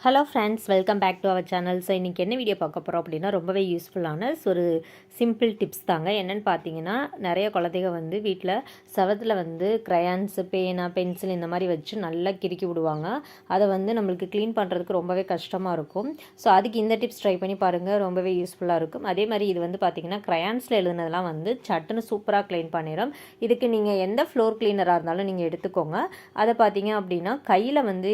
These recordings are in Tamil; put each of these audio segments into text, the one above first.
Hello friends, welcome back to our channel. So இன்றைக்கி என்ன வீடியோ பார்க்க போகிறோம் அப்படின்னா ரொம்பவே யூஸ்ஃபுல்லான ஒரு சிம்பிள் டிப்ஸ் தாங்க. என்னென்னு பார்த்தீங்கன்னா, நிறைய குழந்தைங்க வந்து வீட்டில் செவத்தில் வந்து க்ரையான்ஸு, பேனா, பென்சில் இந்த மாதிரி வச்சு நல்லா கிறுக்கி விடுவாங்க. அதை வந்து நம்மளுக்கு க்ளீன் பண்ணுறதுக்கு ரொம்பவே கஷ்டமாக இருக்கும். ஸோ அதுக்கு இந்த டிப்ஸ் ட்ரை பண்ணி பாருங்கள், ரொம்பவே யூஸ்ஃபுல்லாக இருக்கும். அதே மாதிரி இது வந்து பார்த்திங்கன்னா க்ரையான்ஸில் எழுதுனதெல்லாம் வந்து சட்டுன்னு சூப்பராக க்ளீன் பண்ணிடும். இதுக்கு நீங்கள் எந்த ஃப்ளோர் க்ளீனராக இருந்தாலும் நீங்கள் எடுத்துக்கோங்க. அதை பார்த்தீங்க அப்படின்னா கையில் வந்து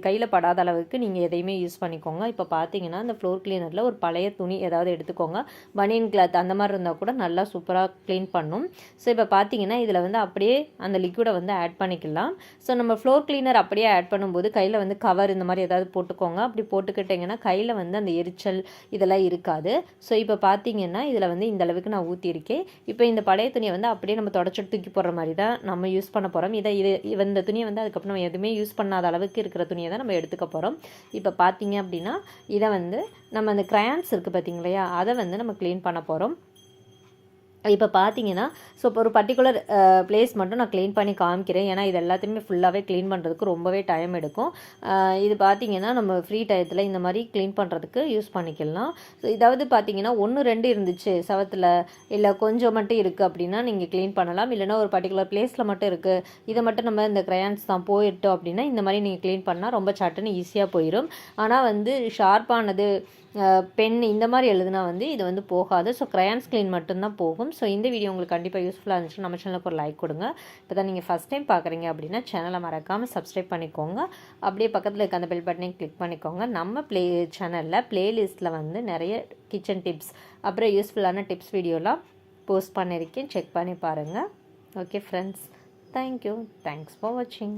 கையில் படாத அளவுக்கு நீங்கள் எதையுமே யூஸ் பண்ணிக்கோங்க. இப்போ பார்த்தீங்கன்னா இந்த ஃப்ளோர் கிளீனரில் ஒரு பழைய துணி ஏதாவது எடுத்துக்கோங்க. பனியன் கிளாத் அந்த மாதிரி இருந்தால் கூட நல்லா சூப்பராக க்ளீன் பண்ணும். ஸோ இப்போ பார்த்தீங்கன்னா இதில் வந்து அப்படியே அந்த லிக்விடை வந்து ஆட் பண்ணிக்கலாம். ஸோ நம்ம ஃப்ளோர் கிளீனர் அப்படியே ஆட் பண்ணும்போது கையில் வந்து கவர் இந்த மாதிரி ஏதாவது போட்டுக்கோங்க. அப்படி போட்டுக்கிட்டிங்கன்னா கையில் வந்து அந்த எரிச்சல் இதெல்லாம் இருக்காது. ஸோ இப்போ பார்த்தீங்கன்னா இதில் வந்து இந்த அளவுக்கு நான் ஊற்றிருக்கேன். இப்போ இந்த பழைய துணியை வந்து அப்படியே நம்ம தொடச்சிட்டு தூக்கி போடுற மாதிரி தான் நம்ம யூஸ் பண்ண போகிறோம். இந்த துணியை வந்து அதுக்கப்புறம் நம்ம எதுவுமே யூஸ் பண்ணாத அளவுக்கு இருக்கிற துணியை தான் நம்ம எடுத்துக்க போகிறோம். இப்போ பார்த்தீங்க அப்படின்னா இதை வந்து நம்ம அந்த க்ரையான்ஸ் இருக்குது பார்த்தீங்களா, அதை வந்து நம்ம க்ளீன் பண்ண போகிறோம். இப்போ பார்த்தீங்கன்னா ஸோ இப்போ ஒரு பர்டிகுலர் பிளேஸ் மட்டும் நான் க்ளீன் பண்ணி காமிக்கிறேன். ஏன்னா இது எல்லாத்தையுமே ஃபுல்லாகவே க்ளீன் பண்ணுறதுக்கு ரொம்பவே டைம் எடுக்கும். இது பார்த்தீங்கன்னா நம்ம ஃப்ரீ டயத்தில் இந்த மாதிரி க்ளீன் பண்ணுறதுக்கு யூஸ் பண்ணிக்கலாம். ஸோ இதாவது பார்த்தீங்கன்னா 1, 2 இருந்துச்சு செவத்தில், இல்லை கொஞ்சம் மட்டும் இருக்குது அப்படின்னா நீங்கள் க்ளீன் பண்ணலாம். இல்லைனா ஒரு பர்டிகுலர் பிளேஸில் மட்டும் இருக்குது, இதை மட்டும் நம்ம இந்த க்ரையான்ஸ் தான் போயிட்டோம் அப்படின்னா இந்த மாதிரி நீங்கள் க்ளீன் பண்ணால் ரொம்ப சட்டுன்னு ஈஸியாக போயிடும். ஆனால் வந்து ஷார்ப்பானது பென் இந்த மாதிரி எழுதுனா வந்து இது வந்து போகாது. ஸோ க்ரையான்ஸ் க்ளீன் மட்டும்தான் போகும். ஸோ இந்த வீடியோ உங்களுக்கு கண்டிப்பாக யூஸ்ஃபுல்லாக இருந்துச்சு. நம்ம சேனலுக்கு ஒரு லைக் கொடுங்க. இப்போ தான் நீங்கள் ஃபஸ்ட் டைம் பார்க்குறீங்க அப்படின்னா சேனலை மறக்காமல் சப்ஸ்கிரைப் பண்ணிக்கோங்க. அப்படியே பக்கத்தில் இருக்க அந்த பெல் பட்டனையும் கிளிக் பண்ணிக்கோங்க. நம்ம சேனலில் ப்ளேலிஸ்ட்டில் வந்து நிறைய கிச்சன் டிப்ஸ் அப்புறம் யூஸ்ஃபுல்லான டிப்ஸ் வீடியோலாம் போஸ்ட் பண்ணியிருக்கேன். செக் பண்ணி பாருங்கள். Okay friends, thank you. Thanks for வாட்சிங்.